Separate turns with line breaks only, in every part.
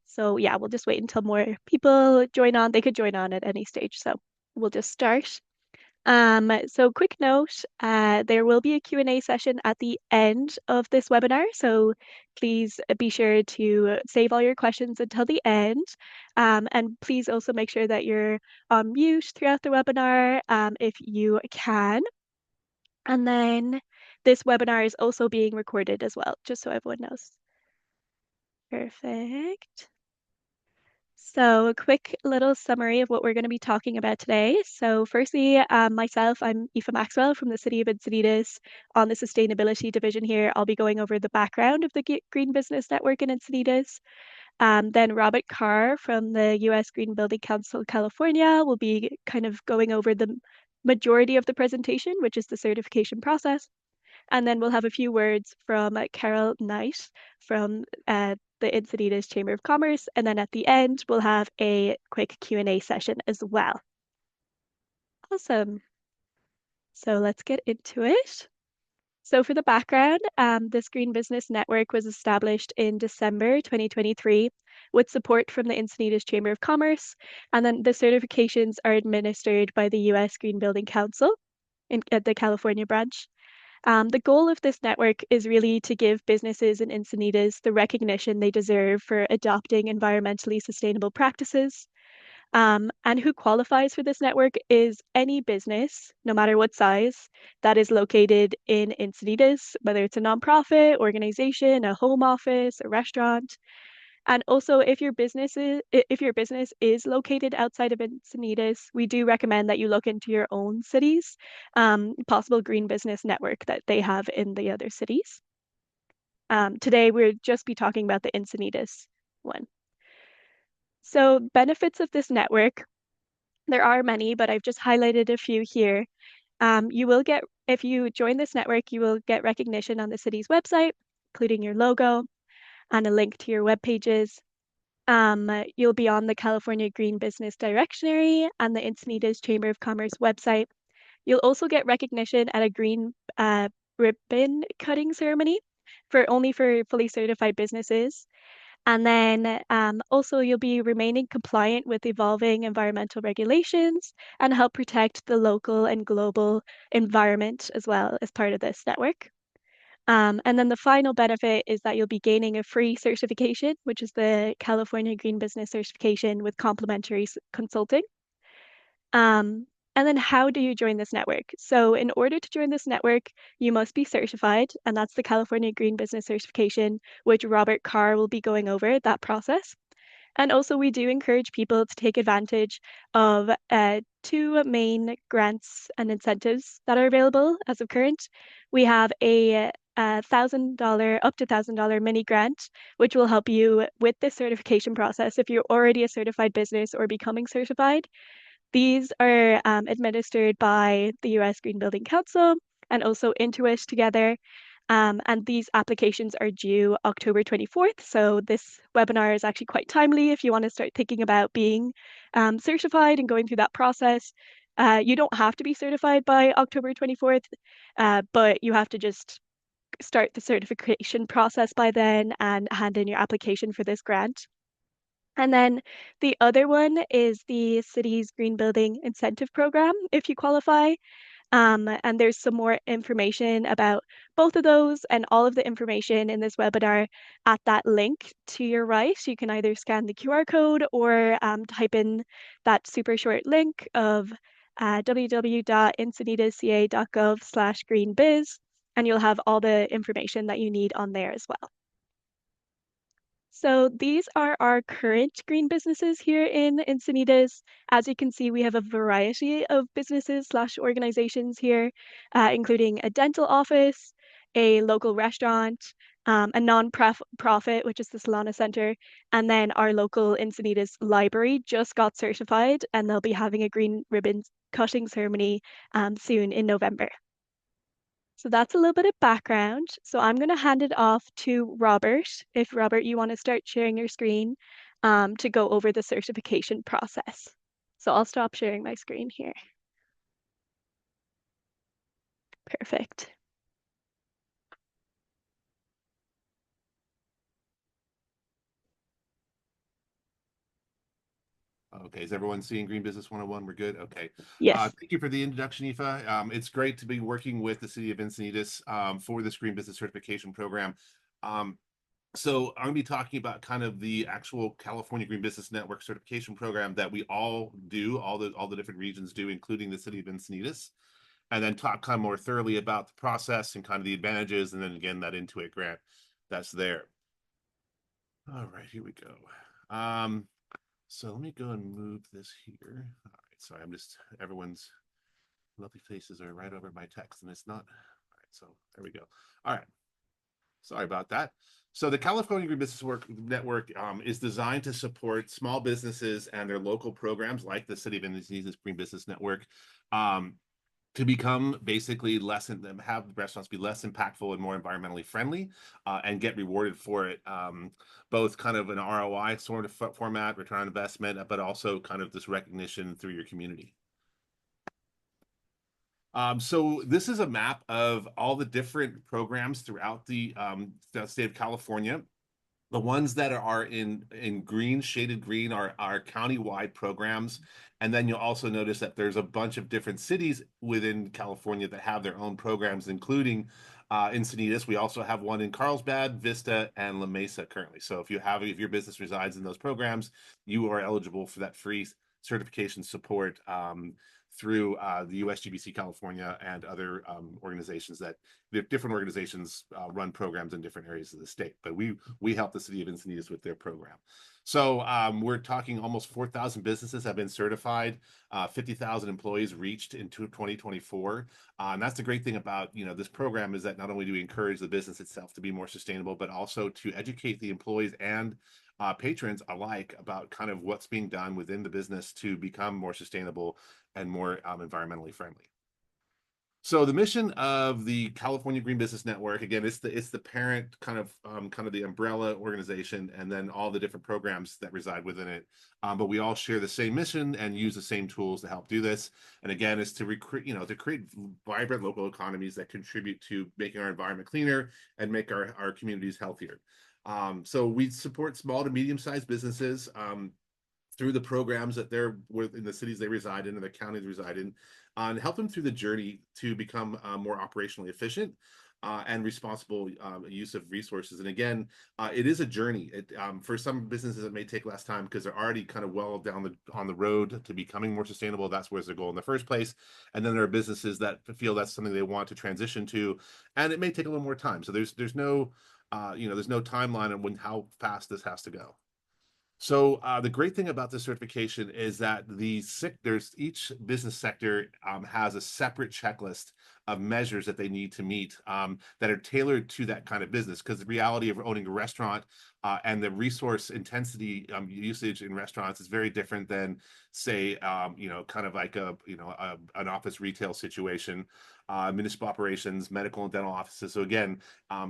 So yeah, we'll just wait until more people join on. They could join on at any stage, so we'll just start. So quick note, there will be a Q&A session at the end of this webinar, so please be sure to save all your questions until the end. And please also make sure that you're on mute throughout the webinar if you can. And then this webinar is also being recorded as well, just so everyone knows. Perfect. So, a quick little summary of what we're going to be talking about today. So, firstly, myself, I'm Aoife Maxwell from the City of Encinitas on the Sustainability Division here. I'll be going over the background of the Green Business Network in Encinitas. Then Robert Carr from the US Green Building Council California will be kind of going over the majority of the presentation, which is the certification process. And then we'll have a few words from Carol Knight from the Encinitas Chamber of Commerce. And then at the end, we'll have a quick Q&A session as well. Awesome. So let's get into it. So for the background, this Green Business Network was established in December 2023 with support from the Encinitas Chamber of Commerce. And then the certifications are administered by the US Green Building Council at the California branch. The goal of this network is really to give businesses in Encinitas the recognition they deserve for adopting environmentally sustainable practices. And who qualifies for this network is any business, no matter what size, that is located in Encinitas, whether it's a nonprofit, organization, a home office, a restaurant. And also, if your business is located outside of Encinitas, we do recommend that you look into your own cities, possible green business network that they have in the other cities. Today, we'll just be talking about the Encinitas one. So benefits of this network, there are many, but I've just highlighted a few here. If you join this network, you will get recognition on the city's website, including your logo and a link to your web pages. You'll be on the California Green Business Directory and the Encinitas Chamber of Commerce website. You'll also get recognition at a green ribbon cutting ceremony only for fully certified businesses. And then also you'll be remaining compliant with evolving environmental regulations and help protect the local and global environment as well as part of this network. And then the final benefit is that you'll be gaining a free certification, which is the California Green Business Certification with complimentary consulting. And then how do you join this network? So in order to join this network, you must be certified, and that's the California Green Business Certification, which Robert Carr will be going over that process. And also, we do encourage people to take advantage of two main grants and incentives that are available as of current. We have a $1,000, up to $1,000 mini grant, which will help you with this certification process if you're already a certified business or becoming certified. These are administered by the US Green Building Council and also Intuit together. And these applications are due October 24th. So this webinar is actually quite timely if you want to start thinking about being certified and going through that process. You don't have to be certified by October 24th, but you have to just start the certification process by then and hand in your application for this grant. And then the other one is the city's Green Building Incentive Program, if you qualify. And there's some more information about both of those and all of the information in this webinar at that link to your right. You can either scan the QR code or type in that super short link of www.encinitasca.gov/greenbiz, and you'll have all the information that you need on there as well. So these are our current green businesses here in Encinitas. As you can see, we have a variety of businesses/organizations here, including a dental office, a local restaurant, a non-profit, which is the Solana Center, and then our local Encinitas library just got certified, and they'll be having a green ribbon cutting ceremony soon in November. So that's a little bit of background. So I'm going to hand it off to Robert. If Robert, you want to start sharing your screen to go over the certification process. So I'll stop sharing my screen here. Perfect.
Okay, is everyone seeing Green Business 101? We're good. Okay.
Yes.
Thank you for the introduction, Aoife. It's great to be working with the city of Encinitas for this Green Business Certification Program. Um, so I'm going to be talking about kind of the actual California Green Business Network certification program that we all do, all the different regions do, including the city of Encinitas, and then talk kind of more thoroughly about the process and kind of the advantages, and then again that Intuit grant that's there. All right, here we go. So let me go and move this here. All right, sorry, everyone's lovely faces are right over my text and it's not. All right, so there we go. All right, sorry about that. So the California Green Business Network is designed to support small businesses and their local programs like the City of Encinitas Green Business Network um, to become basically less and have restaurants be less impactful and more environmentally friendly and get rewarded for it, both kind of an ROI sort of format, return on investment, but also kind of this recognition through your community. So this is a map of all the different programs throughout the state of California. The ones that are in green, shaded green, are county-wide programs. And then you'll also notice that there's a bunch of different cities within California that have their own programs, including Encinitas. We also have one in Carlsbad, Vista, and La Mesa currently. So if your business resides in those programs, you are eligible for that free certification support through the USGBC California and other organizations that different organizations run programs in different areas of the state. But we help the city of Encinitas with their program. So we're talking almost 4,000 businesses have been certified, 50,000 employees reached in 2024. And that's the great thing about this program is that not only do we encourage the business itself to be more sustainable, but also to educate the employees and patrons alike about kind of what's being done within the business to become more sustainable and more environmentally friendly. So the mission of the California Green Business Network, again, it's the parent kind of the umbrella organization, and then all the different programs that reside within it. But we all share the same mission and use the same tools to help do this. And again, is to recruit, to create vibrant local economies that contribute to making our environment cleaner and make our communities healthier. So we support small to medium-sized businesses. Through the programs that they're within the cities they reside in and the counties they reside in, and help them through the journey to become more operationally efficient and responsible use of resources. And again, it is a journey. For some businesses, it may take less time because they're already kind of well down on the road to becoming more sustainable. That's where's their goal in the first place. And then there are businesses that feel that's something they want to transition to, and it may take a little more time. So there's no there's no timeline on how fast this has to go. So the great thing about this certification is that there's each business sector has a separate checklist of measures that they need to meet that are tailored to that kind of business. Because the reality of owning a restaurant and the resource intensity usage in restaurants is very different than, say, kind of like an office retail situation, municipal operations, medical and dental offices. So again,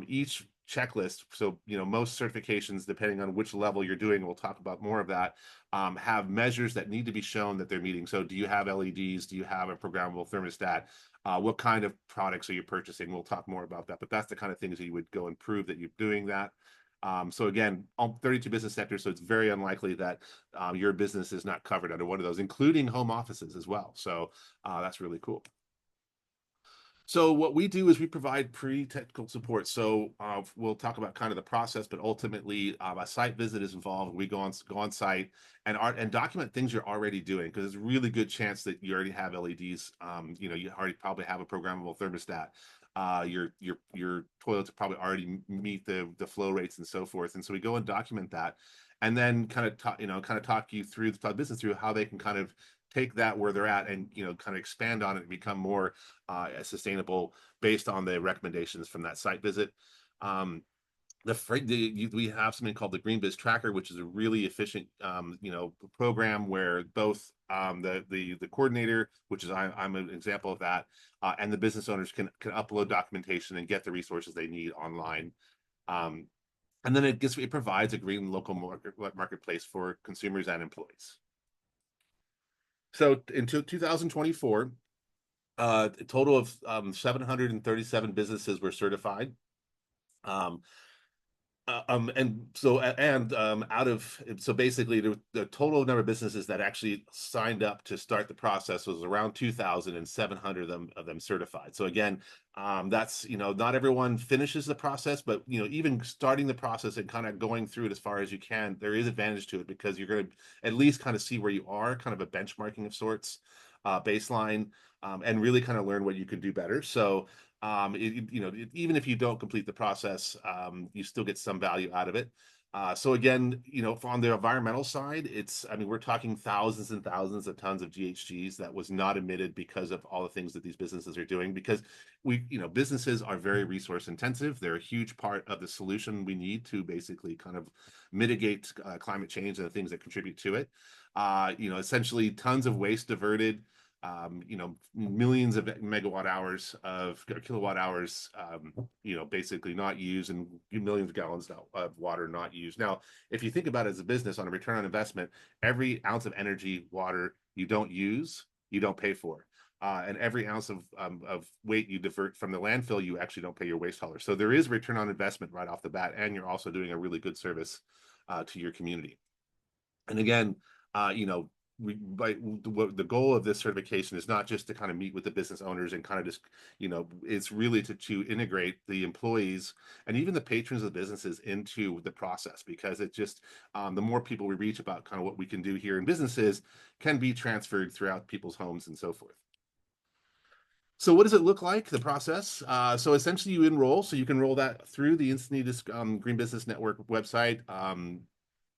each checklist. So, most certifications, depending on which level you're doing, we'll talk about more of that, have measures that need to be shown that they're meeting. So do you have LEDs? Do you have a programmable thermostat? What kind of products are you purchasing? We'll talk more about that, but that's the kind of things that you would go and prove that you're doing that. So again, all 32 business sectors, so it's very unlikely that your business is not covered under one of those, including home offices as well. So that's really cool. So what we do is we provide pre-technical support. So we'll talk about kind of the process, but ultimately a site visit is involved. We go on site and document things you're already doing because there's a really good chance that you already have LEDs. You already probably have a programmable thermostat. Your toilets probably already meet the flow rates and so forth. And so we go and document that, and then kind of talk you through the business through how they can kind of take that where they're at and kind of expand on it and become more sustainable based on the recommendations from that site visit. Um, we have something called the Green Biz Tracker, which is a really efficient, program where both the coordinator, which is I'm an example of that, and the business owners can upload documentation and get the resources they need online. Um, and then it provides a green local marketplace for consumers and employees. So until 2024, a total of 737 businesses were certified. Um, Out of so basically the total number of businesses that actually signed up to start the process was around 2,700 of them certified. So again, that's not everyone finishes the process, but even starting the process and kind of going through it as far as you can, there is advantage to it because you're going to at least kind of see where you are, kind of a benchmarking of sorts, baseline, and really kind of learn what you can do better. So even if you don't complete the process, you still get some value out of it. So again, on the environmental side, I mean, we're talking thousands and thousands of tons of GHGs that was not emitted because of all the things that these businesses are doing. Because businesses are very resource intensive. They're a huge part of the solution we need to basically kind of mitigate climate change and the things that contribute to it. Essentially tons of waste diverted, millions of megawatt hours of kilowatt hours, basically not used, and millions of gallons of water not used. Now, if you think about it as a business on a return on investment, every ounce of energy, water you don't use, you don't pay for. And every ounce of weight you divert from the landfill, you actually don't pay your waste hauler. So there is return on investment right off the bat, and you're also doing a really good service to your community. And again, the goal of this certification is not just to kind of meet with the business owners and kind of just, it's really to integrate the employees and even the patrons of the businesses into the process, because it just, the more people we reach about kind of what we can do here in businesses can be transferred throughout people's homes and so forth. So what does it look like, the process? So essentially you enroll, so you can roll that through the Encinitas Green Business Network website.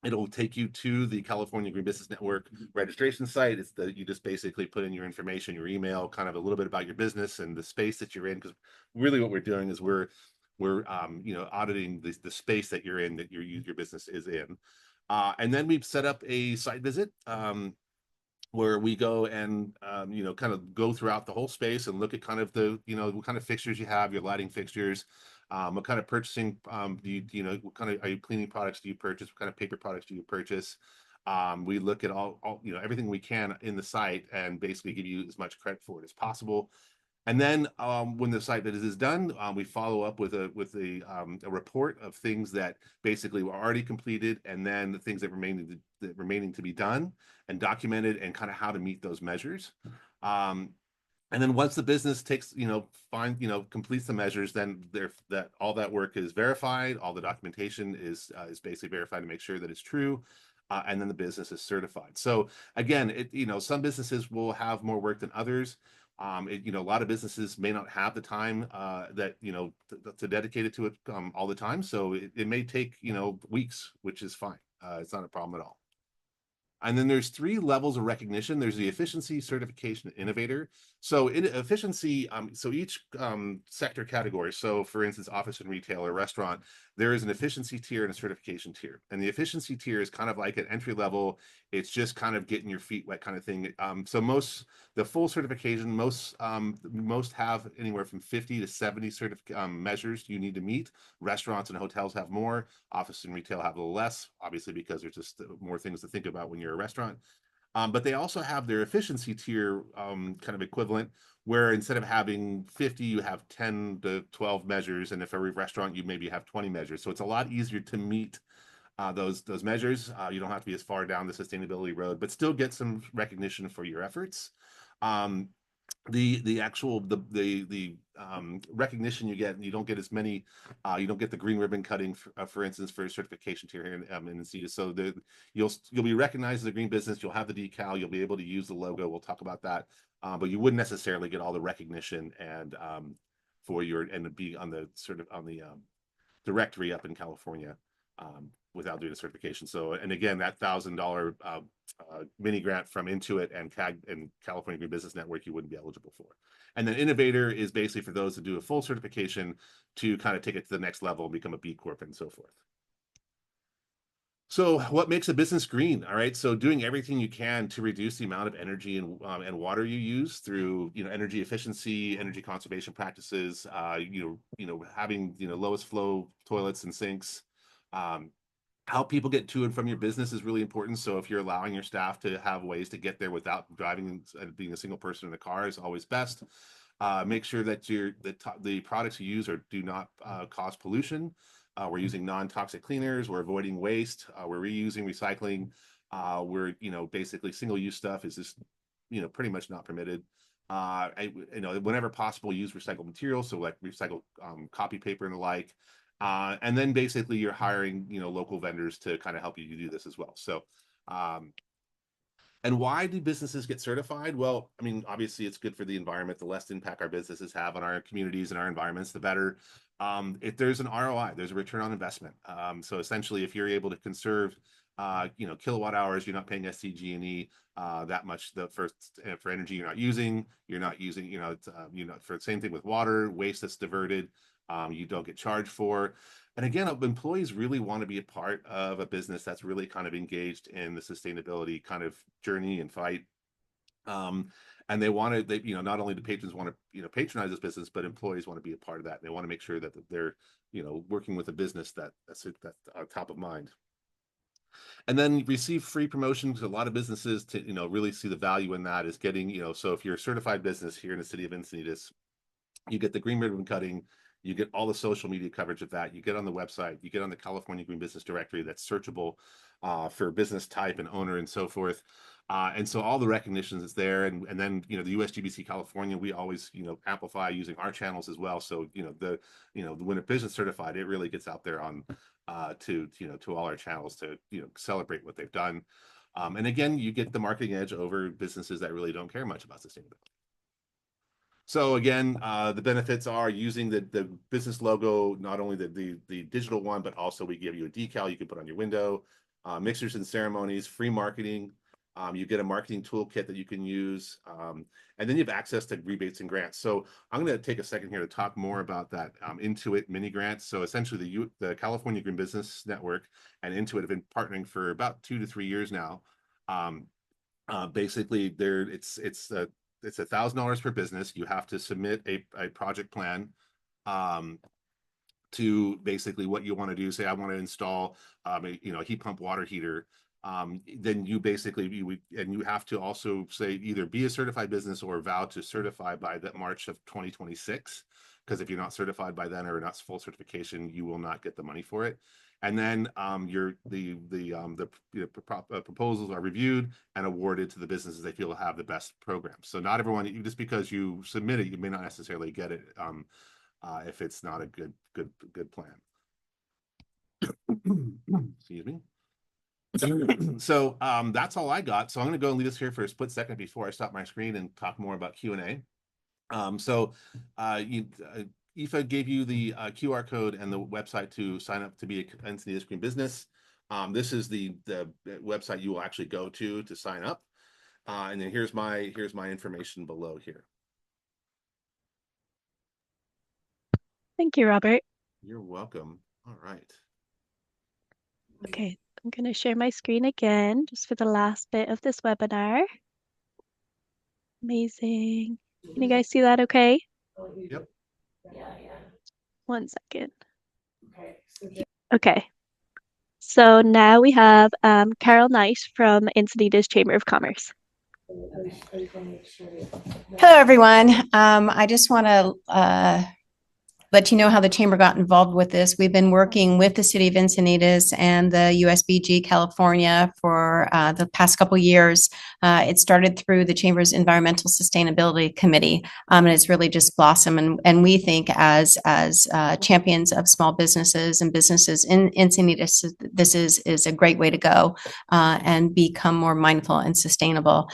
It'll take you to the California Green Business Network registration site. It's that you just basically put in your information, your email, kind of a little bit about your business and the space that you're in. Because really, what we're doing is we're auditing the space that you're in, that your business is in. And then we've set up a site visit. Where we go and kind of go throughout the whole space and look at kind of what kind of fixtures you have, your lighting fixtures, what kind of purchasing what kind of are you cleaning products do you purchase, what kind of paper products do you purchase. We look at all everything we can in the site and basically give you as much credit for it as possible. And then when the site visit is done, we follow up with a report of things that basically were already completed, and then the things that remaining to be done and documented, and kind of how to meet those measures. And then once the business completes the measures, then that all that work is verified, all the documentation is basically verified to make sure that it's true. And then the business is certified. So again, some businesses will have more work than others. A lot of businesses may not have the time to dedicate it to it all the time. So it may take weeks, which is fine. It's not a problem at all. And then there's three levels of recognition. There's the efficiency, certification, innovator. So in efficiency, so each sector category, so for instance, office and retail or restaurant, there is an efficiency tier and a certification tier. And the efficiency tier is kind of like an entry level. It's just kind of getting your feet wet kind of thing. The full certification, most have anywhere from 50 to 70 measures you need to meet. Restaurants and hotels have more. Office and retail have a little less, obviously, because there's just more things to think about when you're a restaurant. But they also have their efficiency tier kind of equivalent, where instead of having 50, you have 10 to 12 measures. And if every restaurant, you maybe have 20 measures. So it's a lot easier to meet those measures. You don't have to be as far down the sustainability road, but still get some recognition for your efforts. Um, the actual the recognition you get, you don't get as many, you don't get the green ribbon cutting for instance for certification here in Encinitas. So you'll be recognized as a green business, you'll have the decal, you'll be able to use the logo, we'll talk about that, but you wouldn't necessarily get all the recognition and be on the directory up in California without doing a certification. So, and again, that $1,000 mini grant from Intuit and CAG and California Green Business Network, you wouldn't be eligible for. And then Innovator is basically for those that do a full certification to kind of take it to the next level and become a B Corp and so forth. So what makes a business green? All right. So doing everything you can to reduce the amount of energy and water you use through, energy efficiency, energy conservation practices, having, lowest flow toilets and sinks. How people get to and from your business is really important. So if you're allowing your staff to have ways to get there without driving and being a single person in a car is always best. Make sure that the products you use do not cause pollution. We're using non-toxic cleaners. We're avoiding waste. We're reusing, recycling. We're, basically single-use stuff is just, pretty much not permitted. Whenever possible, use recycled materials, so like recycled copy paper and the like. And then basically you're hiring, local vendors to kind of help you do this as well. So, um, and why do businesses get certified? Well, I mean, obviously it's good for the environment. The less impact our businesses have on our communities and our environments, the better. If there's an ROI, there's a return on investment. So essentially, if you're able to conserve, kilowatt hours, you're not paying SDG&E that much for energy you're not using. You're not using, for the same thing with water, waste that's diverted, you don't get charged for. And again, employees really want to be a part of a business that's really kind of engaged in the sustainability kind of journey and fight. Um, and not only do patrons want to, patronize this business, but employees want to be a part of that. And they want to make sure that they're, working with a business that's top of mind. And then receive free promotions. A lot of businesses to, really see the value in that is getting, so if you're a certified business here in the city of Encinitas, you get the green ribbon cutting, you get all the social media coverage of that, you get on the website, you get on the California Green Business Directory that's searchable for business type and owner and so forth. And so all the recognitions is there. And then, the USGBC California, we always, amplify using our channels as well. So, when a business certified, it really gets out there on to all our channels to, celebrate what they've done. And again, you get the marketing edge over businesses that really don't care much about sustainability. So again, the benefits are using the business logo, not only the digital one, but also we give you a decal you can put on your window, mixers and ceremonies, free marketing. You get a marketing toolkit that you can use, and then you have access to rebates and grants. So I'm going to take a second here to talk more about that Intuit mini grants. So essentially, the California Green Business Network and Intuit have been partnering for about 2 to 3 years now. Basically, it's $1,000 per business. You have to submit a project plan to basically what you want to do. Say, I want to install a heat pump water heater. Then you have to also say either be a certified business or vow to certify by the March of 2026. Because if you're not certified by then or not full certification, you will not get the money for it. And then proposals are reviewed and awarded to the businesses they feel have the best programs. So not everyone, just because you submit it, you may not necessarily get it if it's not a good plan. Excuse me. So that's all I got. So I'm going to go and leave this here for a split second before I stop my screen and talk more about Q&A. Aoife gave you the QR code and the website to sign up to be an Encinitas Green Business. This is the website you will actually go to sign up. And then here's my information below here.
Thank you, Robert.
You're welcome. All right.
Okay, I'm going to share my screen again just for the last bit of this webinar. Amazing. Can you guys see that okay?
Yep.
One second. Okay. So now we have Carol Knight from Encinitas Chamber of Commerce.
Hello, everyone. I just want to let you know how the Chamber got involved with this. We've been working with the City of Encinitas and the USBG California for the past couple years. It started through the Chamber's Environmental Sustainability Committee, and it's really just blossomed. And we think as champions of small businesses and businesses in Encinitas, this is a great way to go and become more mindful and sustainable.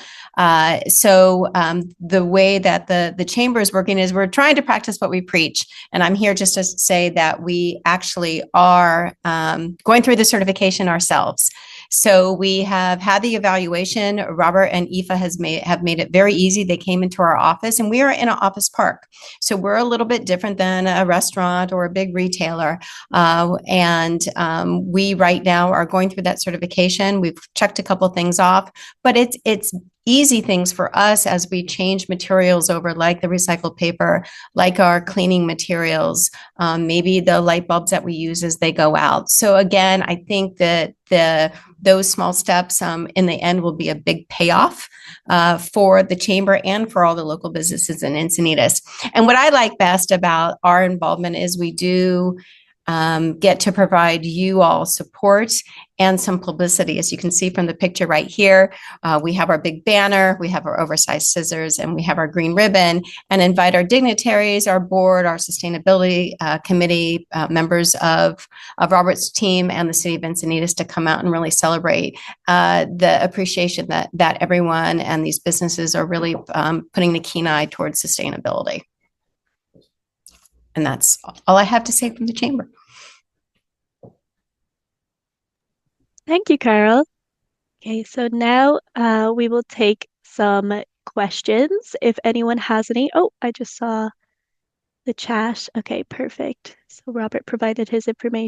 So the way that the Chamber is working is we're trying to practice what we preach. And I'm here just to say that we actually are going through the certification ourselves. So we have had the evaluation. Robert and Aoife have made it very easy. They came into our office, and we are in an office park. So we're a little bit different than a restaurant or a big retailer. We right now are going through that certification. We've checked a couple things off, but it's easy things for us as we change materials over, like the recycled paper, like our cleaning materials, maybe the light bulbs that we use as they go out. So again, I think that those small steps in the end will be a big payoff for the Chamber and for all the local businesses in Encinitas. And what I like best about our involvement is we do get to provide you all support and some publicity. As you can see from the picture right here, we have our big banner, we have our oversized scissors, and we have our green ribbon, and invite our dignitaries, our board, our sustainability committee, members of Robert's team and the city of Encinitas to come out and really celebrate the appreciation that everyone and these businesses are really putting the keen eye towards sustainability. And that's all I have to say from the chamber.
Thank you, Carol. Okay, so now we will take some questions if anyone has any. Oh, I just saw the chat. Okay, perfect. So Robert provided his information.